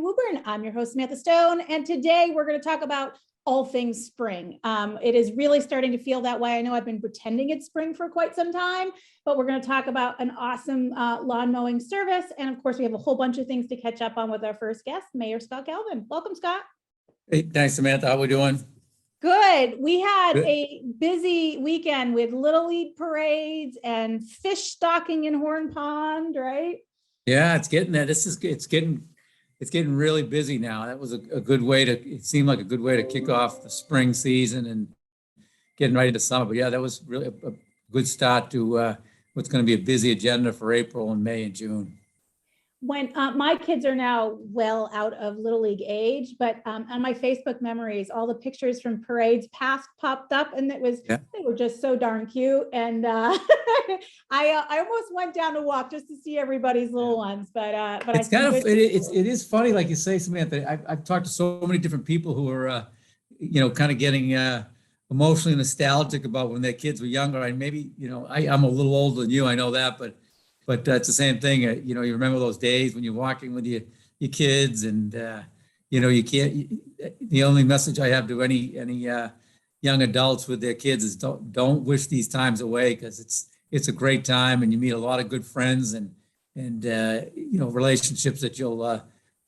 Woburn. I'm your host, Samantha Stone, and today we're going to talk about all things spring. It is really starting to feel that way. I know I've been pretending it's spring for quite some time, but we're going to talk about an awesome lawn mowing service. And of course, we have a whole bunch of things to catch up on with our first guest, Mayor Scott Galvin. Welcome, Scott. Hey, thanks, Samantha. How are we doing? Good. We had a busy weekend with Little League parades and fish stocking in Horn Pond, right? Yeah, it's getting there. It's getting really busy now. That was a good way to, it seemed like a good way to kick off the spring season and getting ready to summer. But yeah, that was really a good start to what's going to be a busy agenda for April and May and June. When my kids are now well out of Little League age, but on my Facebook memories, all the pictures from parades past popped up, and they were just so darn cute. And I almost went down to walk just to see everybody's little ones. But it's it is funny, like you say, Samantha. I've talked to so many different people who are kind of getting emotionally nostalgic about when their kids were younger. And maybe I'm a little older than you. I know that, but it's the same thing. You remember those days when you're walking with your kids, and you can't. The only message I have to any young adults with their kids is don't wish these times away, because it's a great time, and you meet a lot of good friends and relationships that you'll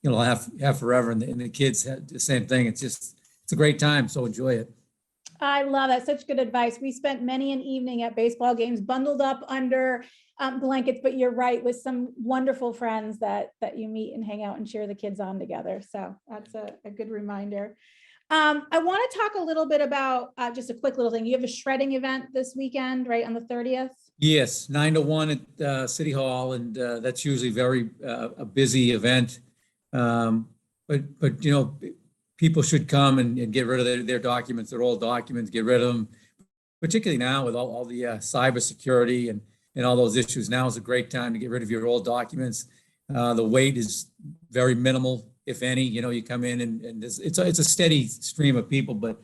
have forever. And the kids have the same thing. It's a great time, so enjoy it. I love that. Such good advice. We spent many an evening at baseball games bundled up under blankets, but you're right, with some wonderful friends that you meet and hang out and cheer the kids on together. So that's a good reminder. I want to talk a little bit about just a quick little thing. You have a shredding event this weekend, right, on the 30th? Yes, 9 to 1 at City Hall, and that's usually very a busy event. But people should come and get rid of their documents, their old documents, get rid of them, particularly now with all the cybersecurity and all those issues. Now is a great time to get rid of your old documents. The wait is very minimal, if any. You come in and it's a steady stream of people, but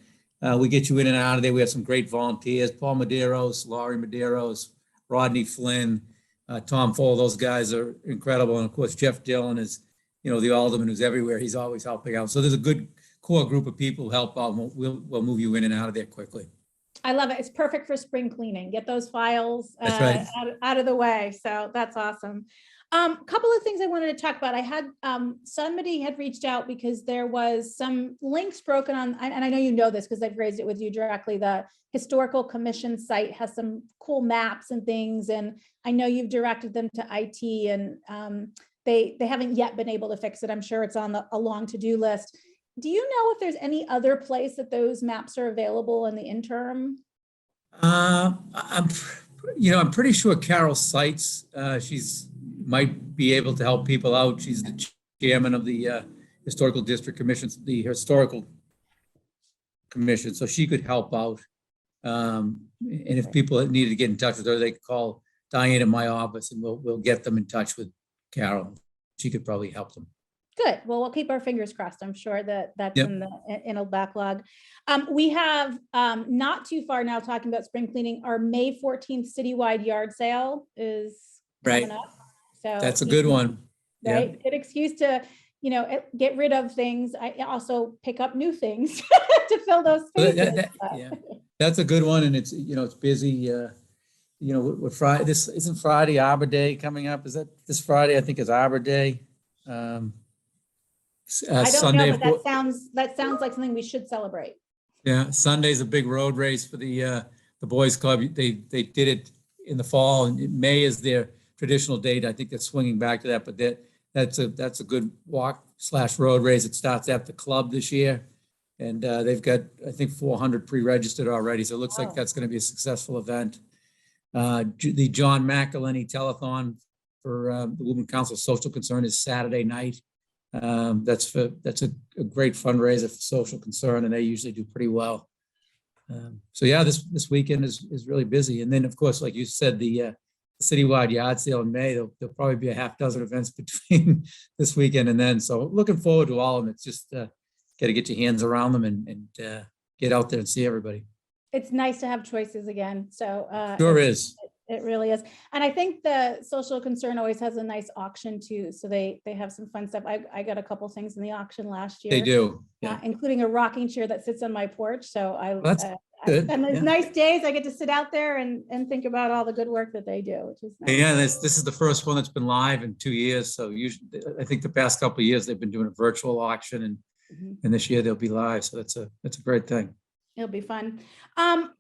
we get you in and out of there. We have some great volunteers: Paul Medeiros, Laurie Medeiros, Rodney Flynn, Tom Fole. Those guys are incredible. And of course, Jeff Dillon is, the alderman who's everywhere. He's always helping out. So there's a good core group of people who help out. We'll move you in and out of there quickly. I love it. It's perfect for spring cleaning. Get those files right. out of the way. So that's awesome. Couple of things I wanted to talk about. I had somebody had reached out because there was some links broken on, and I know you know this because I've raised it with you directly. The Historical Commission site has some cool maps and things, and I know you've directed them to IT, and they haven't yet been able to fix it. I'm sure it's on a long to-do list. Do you know if there's any other place that those maps are available in the interim? I'm pretty sure Carol Seitz, she's might be able to help people out. She's the chairman of the Historical District Commission, the Historical Commission, so she could help out. And if people needed to get in touch with her, they could call Diane in my office, and we'll get them in touch with Carol. She could probably help them. Good. Well, we'll keep our fingers crossed. I'm sure that's in a backlog. We have not too far now talking about spring cleaning. Our May 14th citywide yard sale is coming up. So that's a good one. Right. Good excuse to, get rid of things. I also pick up new things to fill those spaces. That's a good one. And it's, it's busy. With Friday, this isn't Friday, Arbor Day coming up. Is that this Friday? I think is Arbor Day. I don't Sunday, know, but that sounds like something we should celebrate. Yeah, Sunday's a big road race for the Boys Club. They did it in the fall, and May is their traditional date. I think they're swinging back to that, but that's a good walk/road race. It starts at the club this year, and they've got, I think, 400 pre-registered already. So it looks like that's going to be a successful event. The John McElhenney Telethon for the Woburn Council Social Concern is Saturday night. That's a great fundraiser for social concern, and they usually do pretty well. So yeah, this weekend is really busy. And then, of course, like you said, the citywide yard sale in May, there'll probably be a half dozen events between this weekend and then. So looking forward to all of them. It's just got to get your hands around them and get out there and see everybody. It's nice to have choices again. So sure is. It really is. And I think the social concern always has a nice auction too. So they have some fun stuff. I got a couple things in the auction last year. They do, yeah. Including a rocking chair that sits on my porch. So That's good. and those Yeah. nice days I get to sit out there and think about all the good work that they do, which is nice. Yeah, this is the first one that's been live in 2 years. So usually, I think the past couple of years, they've been doing a virtual auction and this year they'll be live. So that's a great thing. It'll be fun.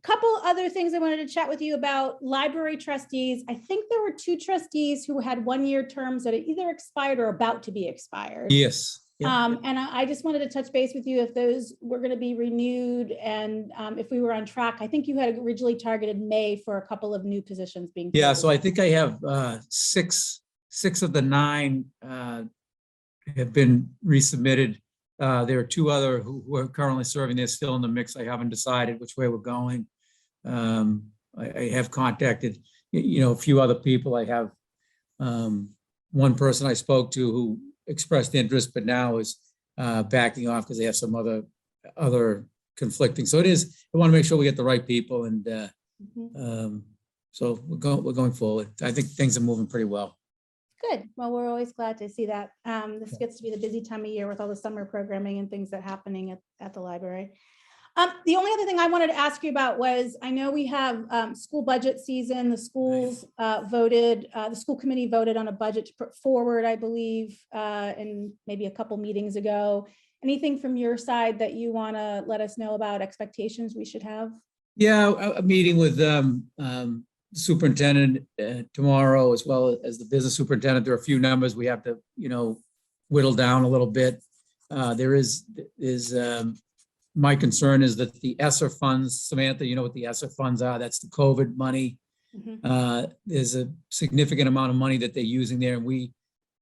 Couple other things I wanted to chat with you about. Library trustees. I think there were 2 trustees who had 1-year terms that had either expired or about to be expired. Yes. Yeah. And I just wanted to touch base with you if those were going to be renewed and if we were on track. I think you had originally targeted May for a couple of new positions being. Yeah, so I think I have 6 of the 9 have been resubmitted. There are 2 other who are currently serving. They're still in the mix. I haven't decided which way we're going. I have contacted, a few other people. I have one person I spoke to who expressed interest, but now is backing off because they have some other conflicting. So I want to make sure we get the right people, and so we're going forward. I think things are moving pretty well. Good. Well, we're always glad to see that. This gets to be the busy time of year with all the summer programming and things that are happening at the library. The only other thing I wanted to ask you about was, I know we have school budget season. The schools the school committee voted on a budget to put forward, I believe, in maybe a couple meetings ago. Anything from your side that you want to let us know about expectations we should have? Yeah, a meeting with superintendent tomorrow, as well as the business superintendent. There are a few numbers we have to, whittle down a little bit. My concern is that the ESSER funds, Samantha, you know what the ESSER funds are? That's the COVID money. There's a significant amount of money that they're using there, and we,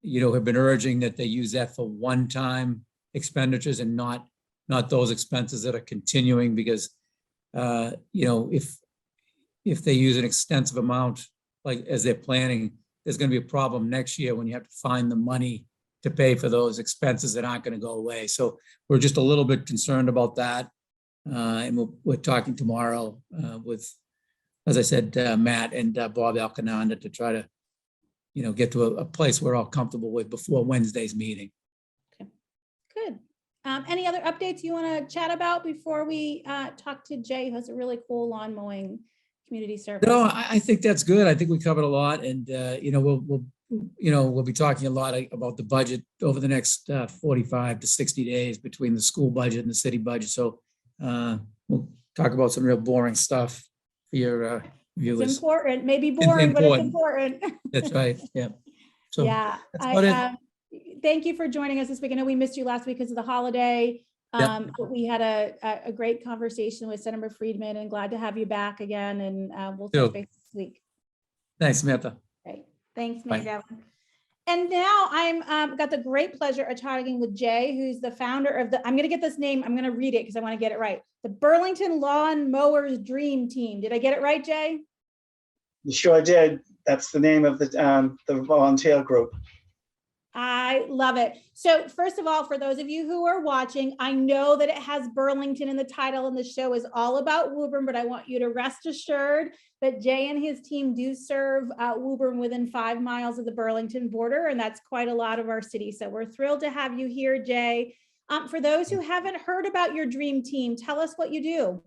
have been urging that they use that for one-time expenditures and not those expenses that are continuing, because if they use an extensive amount, like as they're planning, there's going to be a problem next year when you have to find the money to pay for those expenses that aren't going to go away. So we're just a little bit concerned about that. And we're talking tomorrow with, as I said, Matt and Bob Alcananda to try to, get to a place we're all comfortable with before Wednesday's meeting. Okay. Good. Any other updates you want to chat about before we talk to Jay, who has a really cool lawn mowing community service? No, I think that's good. I think we covered a lot, and we'll be talking a lot about the budget over the next 45 to 60 days between the school budget and the city budget. So we'll talk about some real boring stuff for your viewers. It's important, maybe boring, but it's important. That's right. Yeah. So yeah, thank you for joining us this week. I know we missed you last week because of the holiday. But we had a great conversation with Senator Friedman, and glad to have you back again. And we'll touch base this week. Thanks, Samantha. Great. Thanks, Mayor Galvin. And now I'm got the great pleasure of talking with Jay, who's the founder of I'm going to get this name. I'm going to read it because I want to get it right. The Burlington Lawn Mowers Dream Team. Did I get it right, Jay? You sure did. That's the name of the volunteer group. I love it. So first of all, for those of you who are watching, I know that it has Burlington in the title, and the show is all about Woburn, but I want you to rest assured that Jay and his team do serve Woburn within 5 miles of the Burlington border, and that's quite a lot of our city. So we're thrilled to have you here, Jay. For those who haven't heard about your dream team, tell us what you do.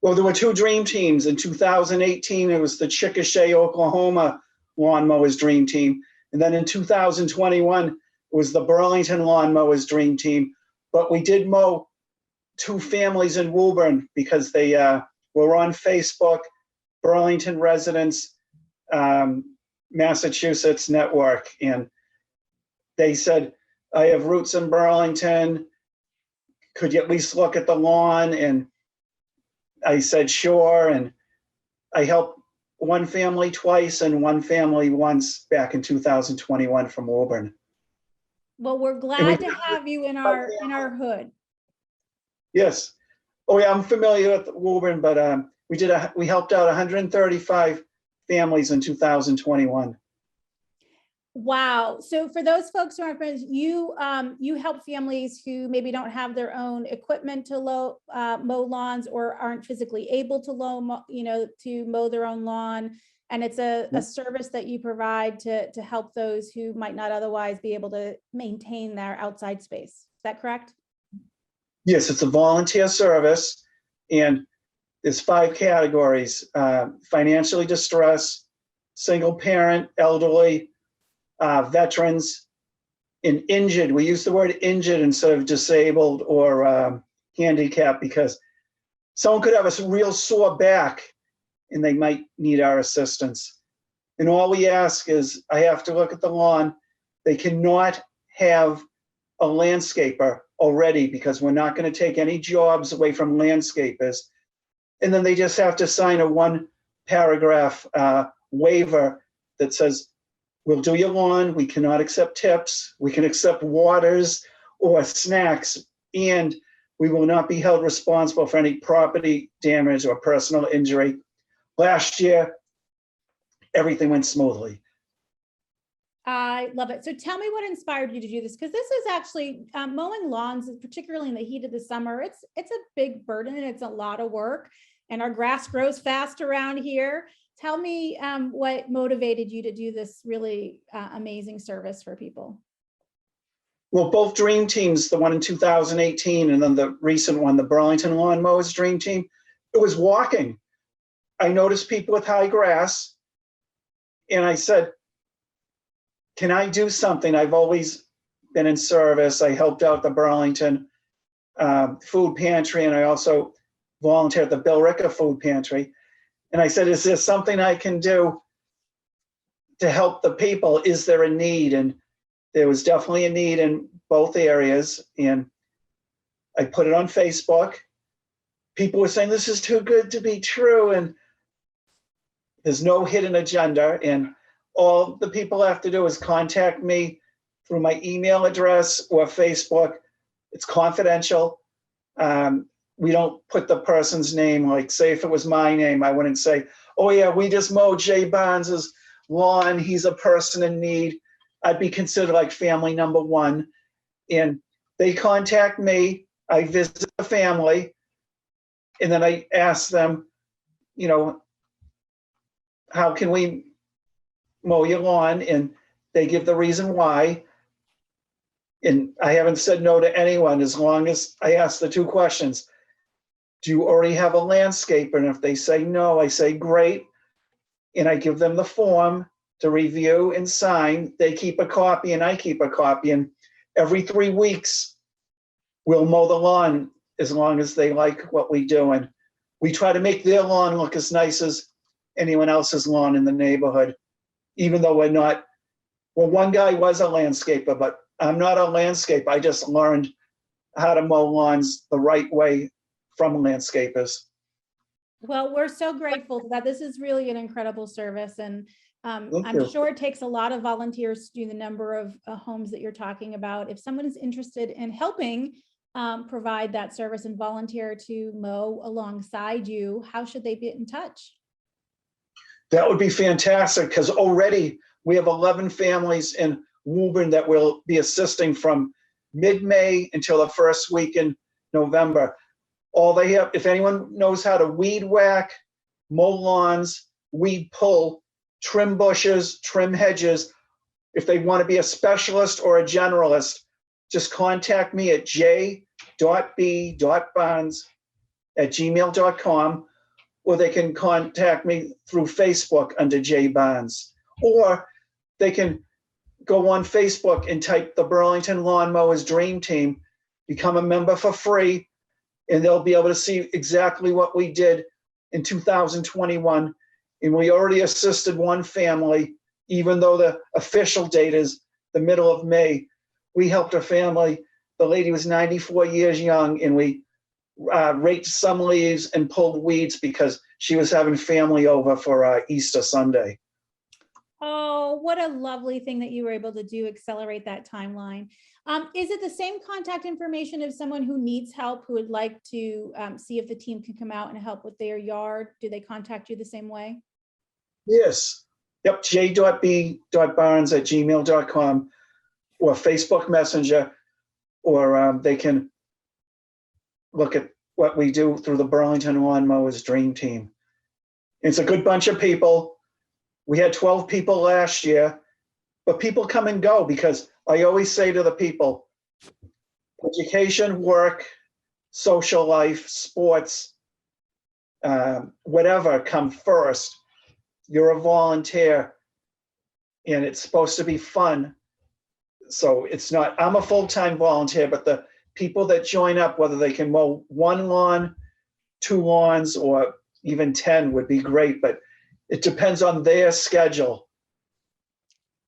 Well, there were 2 dream teams. In 2018, it was the Chickasha, Oklahoma Lawn Mowers Dream Team. And then in 2021, it was the Burlington Lawn Mowers Dream Team. But we did mow 2 families in Woburn because they were on Facebook, Burlington Residents, Massachusetts Network. And they said, I have roots in Burlington. Could you at least look at the lawn? And I said, sure. And I helped one family twice and one family once back in 2021 from Woburn. Well, we're glad to have you in our hood. Yes. Oh yeah, I'm familiar with Woburn, but we helped out 135 families in 2021. Wow. So for those folks who aren't friends, you help families who maybe don't have their own equipment to mow lawns or aren't physically able to to mow their own lawn. And it's a service that you provide to help those who might not otherwise be able to maintain their outside space. Is that correct? Yes, it's a volunteer service, and there's 5 categories: financially distressed, single parent, elderly, veterans, and injured. We use the word injured instead of disabled or handicapped, because someone could have a real sore back and they might need our assistance. And all we ask is, I have to look at the lawn. They cannot have a landscaper already, because we're not going to take any jobs away from landscapers. And then they just have to sign a 1-paragraph waiver that says, we'll do your lawn. We cannot accept tips. We can accept waters or snacks, and we will not be held responsible for any property damage or personal injury. Last year, everything went smoothly. I love it. So tell me what inspired you to do this, because this is actually mowing lawns, particularly in the heat of the summer. It's a big burden and it's a lot of work, and our grass grows fast around here. Tell me what motivated you to do this really amazing service for people. Well, both dream teams, the one in 2018 and then the recent one, the Burlington Lawn Mowers Dream Team, it was walking. I noticed people with high grass, and I said, can I do something? I've always been in service. I helped out the Burlington food pantry, and I also volunteered at the Bill Ricker food pantry. And I said, is there something I can do to help the people? Is there a need? And there was definitely a need in both areas. And I put it on Facebook. People were saying, this is too good to be true. And there's no hidden agenda. And all the people have to do is contact me through my email address or Facebook. It's confidential. We don't put the person's name, like, say if it was my name, I wouldn't say, oh yeah, we just mowed Jay Barnes's lawn. He's a person in need. I'd be considered like family number 1. And they contact me, I visit the family, and then I ask them, how can we mow your lawn? And they give the reason why. And I haven't said no to anyone as long as I ask the 2 questions. Do you already have a landscaper? And if they say no, I say great. And I give them the form to review and sign. They keep a copy and I keep a copy. And every 3 weeks, we'll mow the lawn as long as they like what we do. And we try to make their lawn look as nice as anyone else's lawn in the neighborhood, even though we're not. Well, one guy was a landscaper, but I'm not a landscaper. I just learned how to mow lawns the right way from landscapers. Well, we're so grateful for that. This is really an incredible service. And I'm you. sure it takes a lot of volunteers to do the number of homes that you're talking about. If someone is interested in helping provide that service and volunteer to mow alongside you, how should they get in touch? That would be fantastic, because already we have 11 families in Woburn that will be assisting from mid-May until the first week in November. All they have, if anyone knows how to weed whack, mow lawns, weed pull, trim bushes, trim hedges, if they want to be a specialist or a generalist, just contact me at j.b.barnes@gmail.com, or they can contact me through Facebook under J Barnes, or they can go on Facebook and type the Burlington Lawn Mowers Dream Team, become a member for free, and they'll be able to see exactly what we did in 2021. And we already assisted one family, even though the official date is the middle of May. We helped a family. The lady was 94 years young, and we raked some leaves and pulled weeds because she was having family over for Easter Sunday. Oh, what a lovely thing that you were able to do, accelerate that timeline. Is it the same contact information of someone who needs help, who would like to see if the team can come out and help with their yard? Do they contact you the same way? Yes. Yep, j.b.barnes@gmail.com or Facebook Messenger, or they can look at what we do through the Burlington Lawn Mowers Dream Team. It's a good bunch of people. We had 12 people last year, but people come and go because I always say to the people, education, work, social life, sports, whatever come first. You're a volunteer and it's supposed to be fun. So it's not, I'm a full-time volunteer, but the people that join up, whether they can mow 1 lawn, 2 lawns, or even 10 would be great, but it depends on their schedule.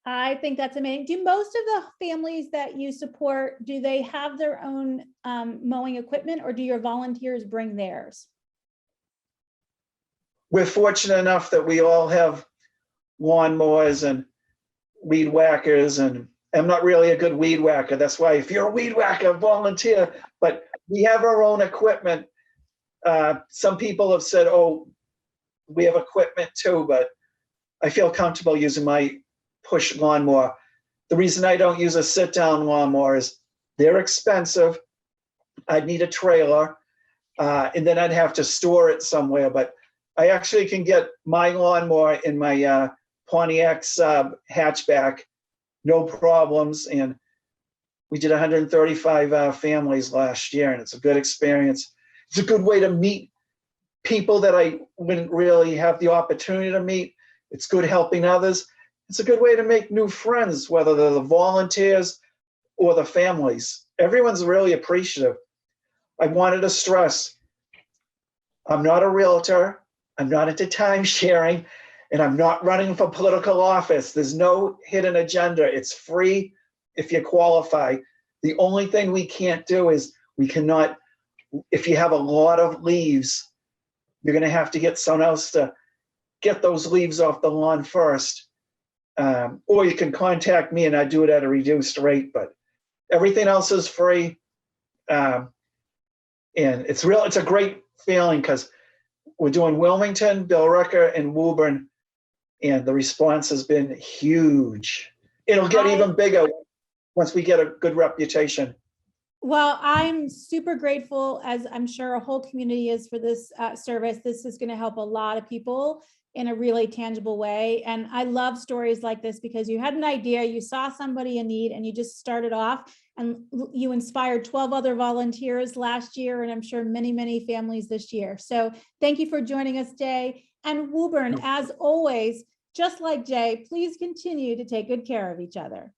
I think that's amazing. Do most of the families that you support, do they have their own mowing equipment, or do your volunteers bring theirs? We're fortunate enough that we all have lawn mowers and weed whackers, and I'm not really a good weed whacker. That's why if you're a weed whacker, volunteer, but we have our own equipment. Some people have said, oh, we have equipment too, but I feel comfortable using my push lawnmower. The reason I don't use a sit-down lawnmower is they're expensive. I'd need a trailer, and then I'd have to store it somewhere, but I actually can get my lawnmower in my Pontiac Sub hatchback, no problems. And we did 135 families last year, and it's a good experience. It's a good way to meet people that I wouldn't really have the opportunity to meet. It's good helping others. It's a good way to make new friends, whether they're the volunteers or the families. Everyone's really appreciative. I wanted to stress, I'm not a realtor. I'm not into time sharing, and I'm not running for political office. There's no hidden agenda. It's free if you qualify. The only thing we can't do is we cannot, if you have a lot of leaves, you're going to have to get someone else to get those leaves off the lawn first. Or you can contact me and I do it at a reduced rate, but everything else is free. And it's a great feeling because we're doing Wilmington, Billerica, and Woburn, and the response has been huge. It'll get even bigger once we get a good reputation. Well, I'm super grateful, as I'm sure a whole community is, for this service. This is going to help a lot of people in a really tangible way. And I love stories like this because you had an idea, you saw somebody in need, and you just started off, and you inspired 12 other volunteers last year, and I'm sure many, many families this year. So thank you for joining us, Jay. And Woburn, as always, just like Jay, please continue to take good care of each other.